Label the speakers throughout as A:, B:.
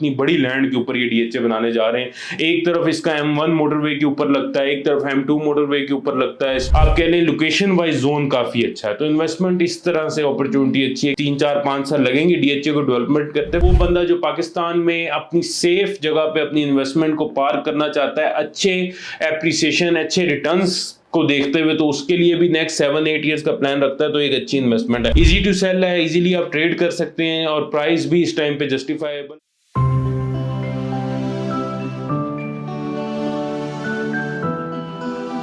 A: इतनी बड़ी लैंड के ऊपर ये डीएचए बनाने जा रहे हैं। एक तरफ इसका M1 मोटरवे के ऊपर लगता है, एक तरफ M2 मोटरवे के ऊपर लगता है। आप कह लें लोकेशन वाइज जोन काफी अच्छा है, तो इन्वेस्टमेंट इस तरह से अपॉर्चुनिटी अच्छी है। 3-4-5 साल लगेंगे डीएचए को डेवलपमेंट करते। वो बंदा जो पाकिस्तान में अपनी सेफ जगह पे अपनी इन्वेस्टमेंट को पार्क करना चाहता है, अच्छे एप्रिसिएशन, अच्छे रिटर्न्स को देखते हुए, तो उसके लिए भी नेक्स्ट 7-8 इयर्स का प्लान रखता है, तो एक अच्छी इन्वेस्टमेंट है। इजी टू सेल है, इजीली आप ट्रेड कर सकते हैं और प्राइस भी इस टाइम पे जस्टिफाइबल।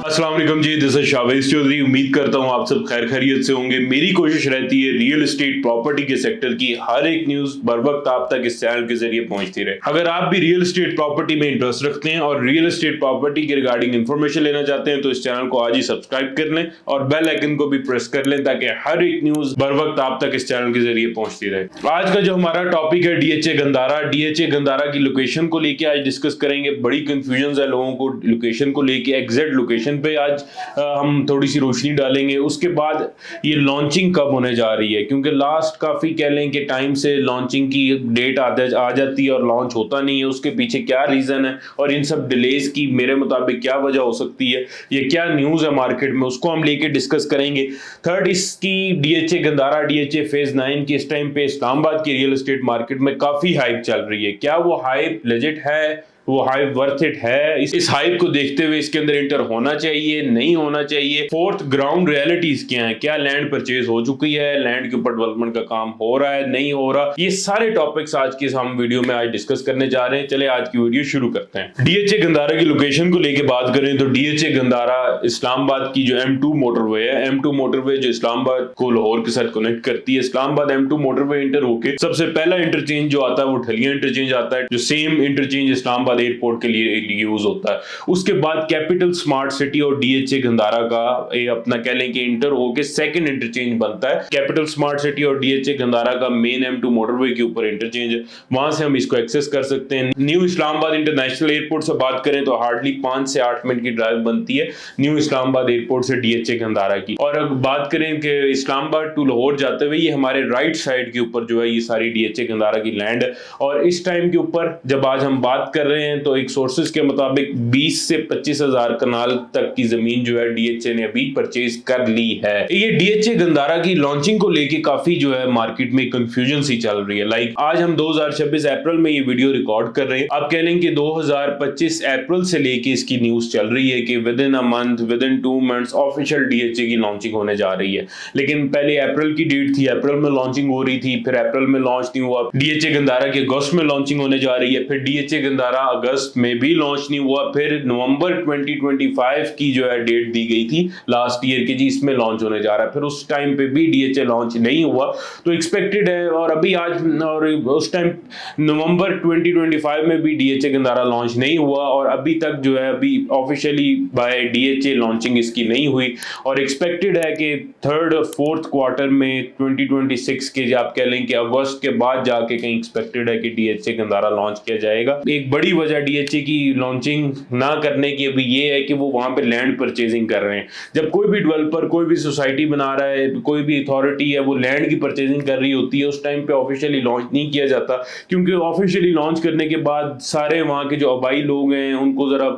A: अस्सलाम वालेकुम जी, दिस इज शावेज चौधरी। उम्मीद करता हूँ आप सब खैर खैरियत से होंगे। मेरी कोशिश रहती है रियल एस्टेट प्रॉपर्टी के सेक्टर की हर एक न्यूज बर वक्त आप तक इस चैनल के जरिए पहुंचती रहे। अगर आप भी रियल एस्टेट प्रॉपर्टी में इंटरेस्ट रखते हैं और रियल एस्टेट प्रॉपर्टी के रिगार्डिंग इन्फॉर्मेशन लेना चाहते हैं, तो इस चैनल को आज ही सब्सक्राइब कर लें और बेल आइकन को भी प्रेस कर लें, ताकि हर एक न्यूज बर वक्त आप तक इस चैनल के जरिए पहुंचती रहे। आज का जो हमारा टॉपिक है डीएचए गंदारा। डीएचए गंदारा की लोकेशन को लेके आज डिस्कस करेंगे। बड़ी कंफ्यूजन है लोगों को लोकेशन को लेके, एग्जैक्ट लोकेशन पे आज हम थोड़ी सी रोशनी डालेंगे। उसके बाद ये लॉन्चिंग कब होने जा रही है, क्योंकि लास्ट काफी कह लें कि टाइम से लॉन्चिंग की डेट आ जाती है और लॉन्च होता नहीं है। उसके पीछे क्या रीजन है और इन सब डिलेज की मेरे मुताबिक क्या वजह हो सकती है, ये क्या न्यूज है मार्केट में, उसको हम लेके डिस्कस करेंगे। थर्ड, इसकी डीएचए गंदारा डीएचए फेज 9 की इस टाइम पे इस्लामाबाद की रियल एस्टेट मार्केट में काफी हाइप चल रही है। क्या वो हाइप लेजिट है, वो हाइप वर्थ इट है? इस हाइप को देखते हुए इसके अंदर इंटर होना चाहिए, नहीं होना चाहिए? फोर्थ, ग्राउंड रियलिटीज क्या है? क्या लैंड परचेज हो चुकी है, लैंड के ऊपर डेवलपमेंट का काम हो रहा है, नहीं हो रहा? ये सारे टॉपिक्स आज की हम वीडियो में आज डिस्कस करने जा रहे हैं। चले आज की वीडियो शुरू करते हैं। डीएचए गंदारा की लोकेशन को लेकर बात करें तो डीएचए गंदारा इस्लामाबाद की जो M2 मोटरवे है, M2 मोटरवे जो इस्लामाबाद को लाहौर के साथ कनेक्ट करती है, इस्लामाबाद M2 मोटरवे इंटर होके सबसे पहला इंटरचेंज जो आता है वो ठलिया इंटरचेंज आता है, जो सेम इंटरचेंज इस्लामाबाद एयरपोर्ट के लिए यूज होता है। उसके बाद कैपिटल स्मार्ट सिटी और डीएचए गंदारा का अपना कह लें कि इंटर होके सेकंड इंटरचेंज बनता है। कैपिटल स्मार्ट सिटी और डीएचए गंदारा का मेन M2 मोटरवे के ऊपर इंटरचेंज है, वहां से हम इसको एक्सेस कर सकते हैं। न्यू इस्लामाबाद इंटरनेशनल एयरपोर्ट से बात करें तो हार्डली 5 से 8 मिनट की ड्राइव बनती है न्यू इस्लामाबाद एयरपोर्ट से डीएचए गंदारा की। और अगर बात करें कि इस्लामाबाद टू लाहौर जाते हुए, ये हमारे राइट साइड के ऊपर जो है ये सारी डीएचए गंदारा की लैंड है। और इस टाइम के ऊपर जब आज हम बात कर रहे हैं तो एक सोर्सेज के मुताबिक 20 से 25 हजार कनाल तक की जमीन जो है डीएचए ने अभी परचेज कर ली है। ये डीएचए गंदारा की लॉन्चिंग को लेके काफी जो है मार्केट में कंफ्यूजन सी चल रही है। लाइक आज हम 2026 अप्रैल में ये वीडियो रिकॉर्ड कर रहे हैं। आप कह लें कि 2025 अप्रैल से लेके इसकी न्यूज चल रही है कि with in a month, with in 2 months official DHA की लॉन्चिंग होने जा रही है। लेकिन पहले अप्रैल की डेट थी, अप्रैल में लॉन्चिंग हो रही थी, फिर अप्रैल में लॉन्च नहीं हुआ। डीएचए गंदारा के अगस्त में लॉन्चिंग होने जा रही है, फिर डीएचए गंदारा अगस्त में भी लॉन्च नहीं हुआ, फिर नवंबर 2025 की जो है डेट दी गई थी लास्ट ईयर की जी, इसमें लॉन्च होने जा रहा है। फिर उस टाइम पे भी डीएचए लॉन्च नहीं हुआ, तो एक्सपेक्टेड है। और अभी आज और उस टाइम नवंबर 2025 में भी डीएचए गंदारा लॉन्च नहीं हुआ और अभी तक जो है अभी ऑफिशियली बाय डीएचए लॉन्चिंग इसकी नहीं हुई। और एक्सपेक्टेड है कि थर्ड और फोर्थ क्वार्टर में 2026 के आप कह लें कि अगस्त के बाद जाके कहीं एक्सपेक्टेड है कि डीएचए गंदारा लॉन्च किया जाएगा। एक बड़ी वजह डीएचए की लॉन्चिंग ना करने की अभी ये है कि वो वहां पे लैंड परचेजिंग कर रहे हैं। जब कोई भी डेवलपर, कोई भी सोसाइटी बना रहा है, कोई भी अथॉरिटी है, वो लैंड की परचेजिंग कर रही होती है, उस टाइम पे ऑफिशियली लॉन्च नहीं किया जाता, क्योंकि ऑफिशियली लॉन्च करने के बाद सारे वहां के जो आबाई लोग हैं उनको जरा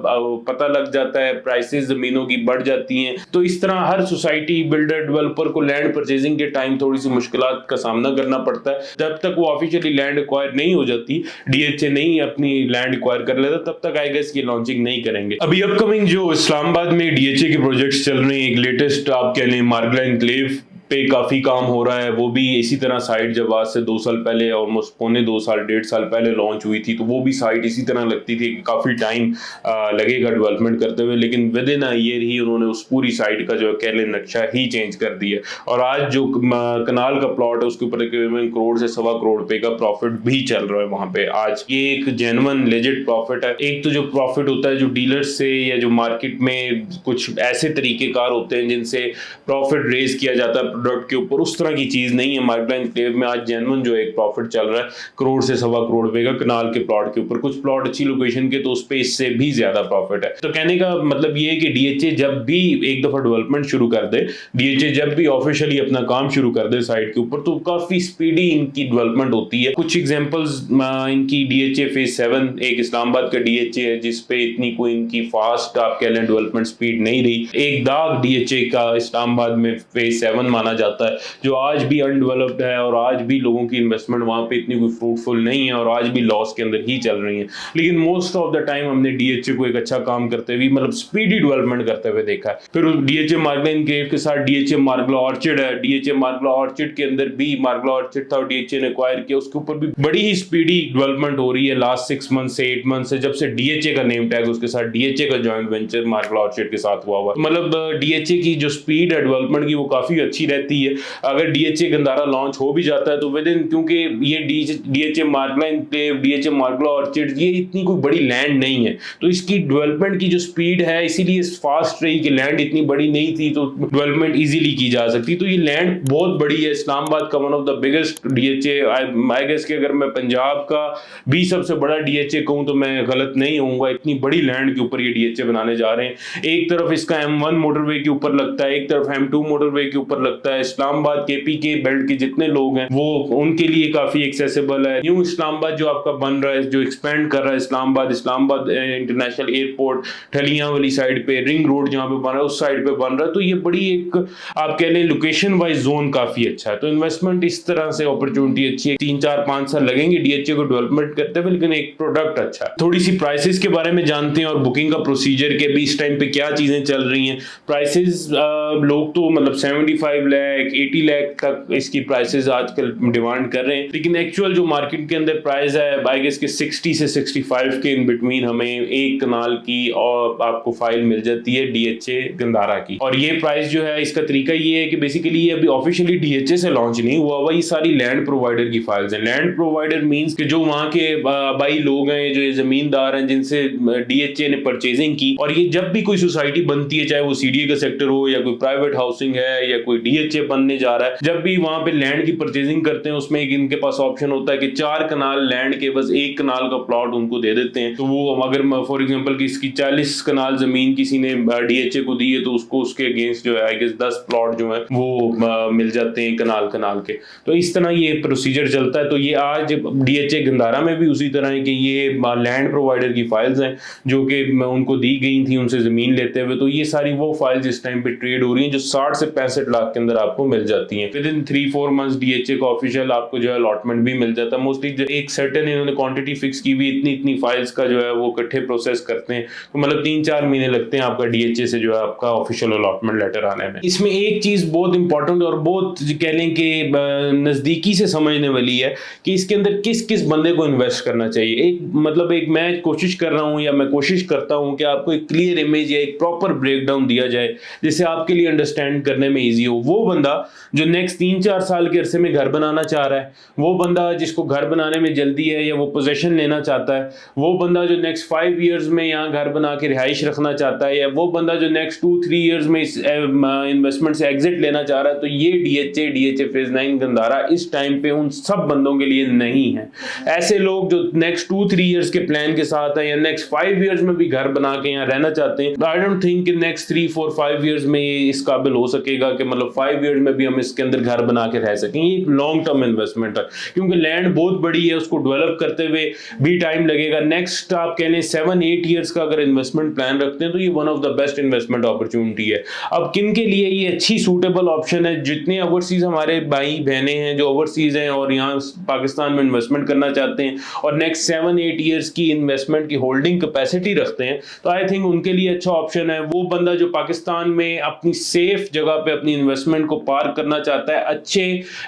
A: पता लग जाता है, प्राइसेस जमीनों की बढ़ जाती हैं। तो इस तरह हर सोसाइटी, बिल्डर, डेवलपर को लैंड परचेजिंग के टाइम थोड़ी सी मुश्किलात का सामना करना पड़ता है। जब तक वो ऑफिशियली लैंड एक्वायर नहीं हो जाती, डीएचए नहीं अपनी लैंड एक्वायर कर लेता, तब तक आई गेस की लॉन्चिंग नहीं करेंगे। अभी अपकमिंग जो इस्लामाबाद में डीएचए के प्रोजेक्ट्स चल रहे हैं, एक लेटेस्ट आप कह लें मार्गला एनक्लेव पे काफी काम हो रहा है। वो भी इसी तरह साइट जब आज से 2 साल पहले, ऑलमोस्ट पौने 2 साल 1.5 साल पहले लॉन्च हुई थी, तो वो भी साइट इसी तरह लगती थी कि काफी टाइम लगेगा डेवलपमेंट करते हुए, लेकिन विद इन अ ईयर ही उन्होंने उस पूरी साइट का जो कह लें नक्शा ही चेंज कर दिया। और आज जो कनाल का प्लॉट है उसके ऊपर तकरीबन करोड़ से 1.25 करोड़ रुपए का प्रॉफिट भी चल रहा है वहां पे। आज ये एक जेन्युइन लेजिट प्रॉफिट है। एक तो जो प्रॉफिट होता है जो डीलर से या जो मार्केट में कुछ ऐसे तरीकेकार होते हैं जिनसे प्रॉफिट रेज किया जाता है, प्रोडक्ट के ऊपर, उस तरह की चीज नहीं है। मार्गला एनक्लेव में आज जेन्युइन जो एक प्रॉफिट चल रहा है, करोड़ से सवा करोड़ रुपए का कनाल के प्लॉट के ऊपर, कुछ प्लॉट अच्छी लोकेशन के तो उस पे इससे भी ज्यादा प्रॉफिट है। तो कहने का मतलब ये है कि डीएचए जब भी एक दफा डेवलपमेंट शुरू कर दे, डीएचए जब भी ऑफिशियली अपना काम शुरू कर दे साइट के ऊपर, तो काफी स्पीडी इनकी डेवलपमेंट होती है। कुछ एग्जांपल्स इनकी डीएचए फेज 7 एक इस्लामाबाद का डीएचए है जिसपे इतनी कोई इनकी फास्ट आप कह लें डेवलपमेंट स्पीड नहीं रही। एक दाग डीएचए का इस्लामाबाद में फेज 7 माना जाता है, जो आज भी अनडेवलप्ड है और आज भी लोगों की इन्वेस्टमेंट वहां पे इतनी कोई फ्रूटफुल नहीं है और आज भी लॉस के अंदर ही चल रही है। लेकिन मोस्ट ऑफ द टाइम हमने डीएचए को एक अच्छा काम करते हुए, मतलब स्पीडी डेवलपमेंट करते हुए देखा है। फिर डीएचए मार्गला एनक्लेव के साथ डीएचए मार्गला ऑर्चिड है। डीएचए मार्गला ऑर्चिड के अंदर भी मार्गला ऑर्चिड था, डीएचए ने एक्वायर किया, उसके ऊपर भी बड़ी ही स्पीडी डेवलपमेंट हो रही है लास्ट 6 मंथ से 8 मंथ से, जब से डीएचए का नेम टैग उसके साथ डीएचए का जॉइंट वेंचर मार्गला ऑर्चिड के साथ हुआ। मतलब डीएचए की जो स्पीड है डेवलपमेंट की वो काफी अच्छी रहती है। अगर डीएचए गंदारा लॉन्च हो भी जाता है तो विद इन, क्योंकि ये डीएचए मार्गला एनक्लेव, डीएचए मार्गला ऑर्चिड, ये इतनी कोई बड़ी लैंड नहीं है, तो इसकी डेवलपमेंट की जो स्पीड है इसीलिए फास्ट रही कि लैंड इतनी बड़ी नहीं थी तो डेवलपमेंट इजीली की जा सकती। तो ये लैंड बहुत बड़ी है। इस्लामाबाद का one of the biggest DHA, I guess कि अगर मैं पंजाब का भी सबसे बड़ा डीएचए कहूं तो मैं गलत नहीं होऊंगा। इतनी बड़ी लैंड के ऊपर ये डीएचए बनाने जा रहे हैं। एक तरफ इसका M1 मोटरवे के ऊपर लगता है, एक तरफ M2 मोटरवे के ऊपर लगता है। इस्लामाबाद केपीके बेल्ट के जितने लोग हैं वो उनके लिए काफी एक्सेसिबल है। न्यू इस्लामाबाद जो आपका बन रहा है, जो एक्सपेंड कर रहा है इस्लामाबाद इंटरनेशनल एयरपोर्ट, ठलियां वाली साइड पे, रिंग रोड जहां पे बन रहा है उस साइड पे बन रहा है, तो ये बड़ी एक आप कह लें लोकेशन वाइज जोन काफी अच्छा है। तो इन्वेस्टमेंट इस तरह से अपॉर्चुनिटी अच्छी है। 3-4-5 साल लगेंगे डीएचए को डेवलपमेंट करते हुए, लेकिन एक प्रोडक्ट अच्छा है। थोड़ी सी प्राइसेस के बारे में जानते हैं और बुकिंग का प्रोसीजर के भी इस टाइम पे क्या चीजें चल रही हैं। प्राइसेस लोग तो मतलब 75 लाख 80 लाख तक इसकी प्राइसेस आजकल डिमांड कर रहे हैं, लेकिन एक्चुअल जो मार्केट के अंदर प्राइस है आई गेस के 60 से 65 के इन बिटवीन हमें एक कनाल की और आपको फाइल मिल जाती है डीएचए गंदारा की। और ये प्राइस जो है, इसका तरीका ये है कि बेसिकली ये अभी ऑफिशियली डीएचए से लॉन्च नहीं हुआ हुआ, ये सारी लैंड प्रोवाइडर की फाइल्स हैं। लैंड प्रोवाइडर मींस कि जो वहां के भाई लोग हैं, जो जमींदार हैं जिनसे डीएचए ने परचेजिंग की, और ये जब भी कोई सोसाइटी बनती है, चाहे वो सीडीए का सेक्टर हो या कोई प्राइवेट हाउसिंग है या कोई डीएचए बनने जा रहा है, जब भी वहां पे लैंड की परचेजिंग करते हैं उसमें एक इनके पास ऑप्शन होता है कि 4 कनाल लैंड के बस 1 कनाल का प्लॉट उनको दे देते हैं। तो वो अगर फॉर एग्जांपल कि इसकी 40 कनाल जमीन किसी ने डीएचए को दी है तो उसको उसके अगेंस्ट जो है आई गेस 10 प्लॉट जो है वो मिल जाते हैं कनाल के। तो इस तरह ये प्रोसीजर चलता है। तो ये आज डीएचए गंदारा में भी उसी तरह है कि ये लैंड प्रोवाइडर की फाइल्स हैं जो कि उनको दी गई थी उनसे जमीन लेते हुए। तो ये सारी वो फाइल्स इस टाइम पे ट्रेड हो रही हैं जो 60 से 65 लाख के अंदर आपको मिल जाती हैं। विद इन 3-4 मंथ्स डीएचए का ऑफिशियल आपको जो है अलॉटमेंट भी मिल जाता है। मोस्टली एक सर्टेन इन्होंने क्वांटिटी फिक्स की हुई, इतनी फाइल्स का जो है वो इकट्ठे प्रोसेस करते हैं, तो मतलब 3-4 महीने लगते हैं आपका डीएचए से जो है आपका ऑफिशियल अलॉटमेंट लेटर आने में। इसमें एक चीज बहुत इंपॉर्टेंट और बहुत कह लें कि नजदीकी से समझने वाली है कि इसके अंदर किस किस बंदे को इन्वेस्ट करना चाहिए। एक मैं कोशिश कर रहा हूं या मैं कोशिश करता हूं कि आपको एक क्लियर इमेज या एक प्रॉपर ब्रेकडाउन दिया जाए जिससे आपके लिए अंडरस्टैंड करने में इजी हो। वो बंदा जो नेक्स्ट 3-4 साल के अरसे में घर बनाना चाह रहा है, वो बंदा जिसको घर बनाने में जल्दी है या वो पोजेशन लेना चाहता है, वो बंदा जो नेक्स्ट 5 इयर्स में यहाँ घर बना के रिहाइश रखना चाहता है, या वो बंदा जो नेक्स्ट 2-3 इयर्स में इस इन्वेस्टमेंट से एग्जिट लेना चाह रहा है, तो ये डीएचए फेज 9 गंदारा इस टाइम पे उन सब बंदों के लिए नहीं है। ऐसे लोग जो नेक्स्ट 2-3 इयर्स के प्लान के साथ है या नेक्स्ट 5 इयर्स में भी घर बना के यहाँ रहना चाहते हैं, आई डोंट थिंक कि नेक्स्ट 3-4-5 इयर्स में ये इस काबिल हो सकेगा कि मतलब 5 इयर्स में भी हम इसके अंदर घर बना के रह सकें। ये एक लॉन्ग टर्म इन्वेस्टमेंट है क्योंकि लैंड बहुत बड़ी है, उसको डेवलप करते हुए भी टाइम लगेगा। नेक्स्ट आप कह लें 7-8 इयर्स का अगर इन्वेस्टमेंट प्लान रखते हैं तो ये one of the best investment opportunity है। अब किन के लिए ये अच्छी सूटेबल ऑप्शन है? जितने ओवरसीज हमारे भाई बहनें हैं जो ओवरसीज हैं और यहाँ पाकिस्तान में इन्वेस्टमेंट करना चाहते हैं और नेक्स्ट 7-8 इयर्स की इन्वेस्टमेंट की होल्डिंग कैपेसिटी रखते हैं, तो आई थिंक उनके लिए अच्छा ऑप्शन है। वो बंदा जो पाकिस्तान में अपनी सेफ जगह पे अपनी इन्वेस्टमेंट को पार्क करना चाहता है अच्छे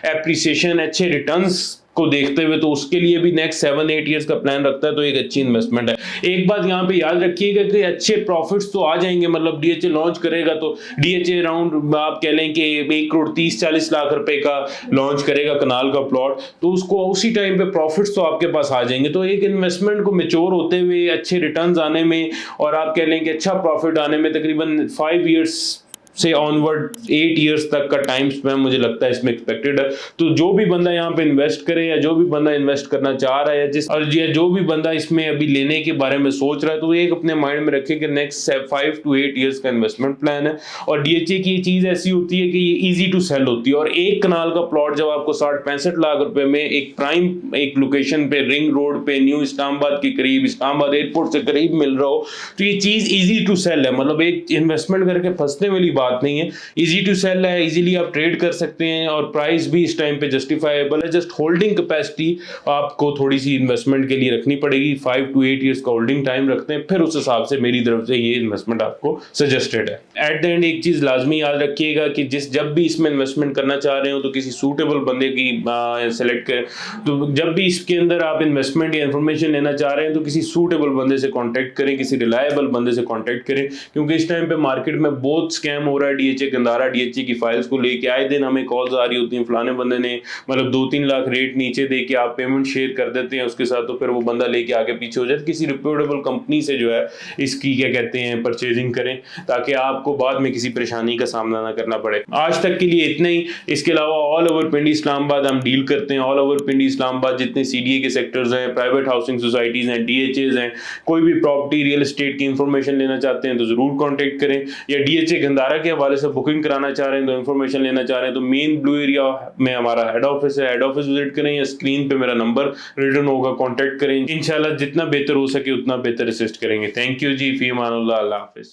A: एप्रिसिएशन, अच्छे रिटर्न्स को देखते हुए, तो उसके लिए भी नेक्स्ट 7-8 इयर्स का प्लान रखता है तो एक अच्छी इन्वेस्टमेंट है। एक बात यहाँ पे याद रखिएगा कि अच्छे प्रॉफिट्स तो आ जाएंगे, मतलब डीएचए लॉन्च करेगा तो डीएचए अराउंड आप कह लें कि 1 करोड़ 30-40 लाख रुपए का लॉन्च करेगा कनाल का प्लॉट, तो उसको उसी टाइम पे प्रॉफिट्स तो आपके पास आ जाएंगे। तो एक इन्वेस्टमेंट को मेच्योर होते हुए अच्छे रिटर्न्स आने में और आप कह लें कि अच्छा प्रॉफिट आने में तकरीबन 5 इयर्स से ऑनवर्ड 8 इयर्स तक का टाइम स्पैन मुझे लगता है इसमें एक्सपेक्टेड है। तो जो भी बंदा यहाँ पे इन्वेस्ट करे या जो भी बंदा इन्वेस्ट करना चाह रहा है या जो भी बंदा इसमें अभी लेने के बारे में सोच रहा है, तो एक अपने माइंड में रखे कि नेक्स्ट 5 to 8 इयर्स का इन्वेस्टमेंट प्लान है। और डीएचए की चीज ऐसी होती है कि ये इजी टू सेल होती है, और एक कनाल का प्लॉट जब आपको 60-65 लाख रुपए में एक प्राइम एक लोकेशन पे, रिंग रोड पे, न्यू इस्लामाबाद के करीब, इस्लामाबाद एयरपोर्ट से करीब मिल रहा हो, तो ये चीज इजी टू सेल है। मतलब एक इन्वेस्टमेंट करके फंसने वाली बात नहीं है, इजी टू सेल है, इजीली आप ट्रेड कर सकते हैं और प्राइस भी इस टाइम पे जस्टिफाइबल है। जस्ट होल्डिंग कैपेसिटी आपको थोड़ी सी इन्वेस्टमेंट के लिए रखनी पड़ेगी, 5 to 8 इयर्स का होल्डिंग टाइम रखते हैं, फिर उस हिसाब से मेरी तरफ से ये इन्वेस्टमेंट आपको सजेस्टेड है। एट द एंड एक चीज लाजमी याद रखिएगा कि जब भी इसमें इन्वेस्टमेंट करना चाह रहे हो तो किसी सूटेबल बंदे की सेलेक्ट करें। तो जब भी इसके अंदर आप इन्वेस्टमेंट या इन्फॉर्मेशन लेना चाह रहे हैं तो किसी सूटेबल बंदे से कॉन्टैक्ट करें, किसी रिलायबल बंदे से कॉन्टैक्ट करें, क्योंकि इस टाइम पे मार्केट में बहुत स्कैम हो रहा है। डीएचए गंदारा डीएचए की फाइल्स को लेके आए दिन हमें कॉल्स आ रही होती हैं, फलाने बंदे ने मतलब 2-3 लाख रेट नीचे दे के आप पेमेंट शेयर कर देते हैं उसके साथ, तो फिर वो बंदा लेके आगे पीछे हो जाए। किसी रिप्यूटेबल कंपनी से जो है इसकी क्या कहते हैं परचेजिंग करें, ताकि आपको बाद में किसी परेशानी का सामना ना करना पड़े। आज तक के लिए इतना ही। इसके अलावा ऑल ओवर पिंडी इस्लामाबाद हम डील करते हैं। ऑल ओवर पिंडी इस्लामाबाद जितने सीडीए के सेक्टर्स हैं, प्राइवेट हाउसिंग सोसाइटीज हैं, डीएचएज हैं, कोई भी प्रॉपर्टी रियल एस्टेट की इंफॉर्मेशन लेना चाहते हैं तो जरूर कॉन्टेक्ट करें। या डीएचए गंदारा के हवाले से बुकिंग कराना चाह रहे हैं तो इन्फॉर्मेशन लेना चाह रहे हैं तो मेन ब्लू एरिया में हमारा हेड ऑफिस है, हेड ऑफिस विजिट करें या स्क्रीन पे मेरा नंबर रिटर्न होगा, कॉन्टेक्ट करें। इंशाल्लाह जितना बेहतर हो सके उतना बेहतर असिस्ट करेंगे। थैंक यू जी, फी अमानुल्लाह, अल्लाह हाफिज।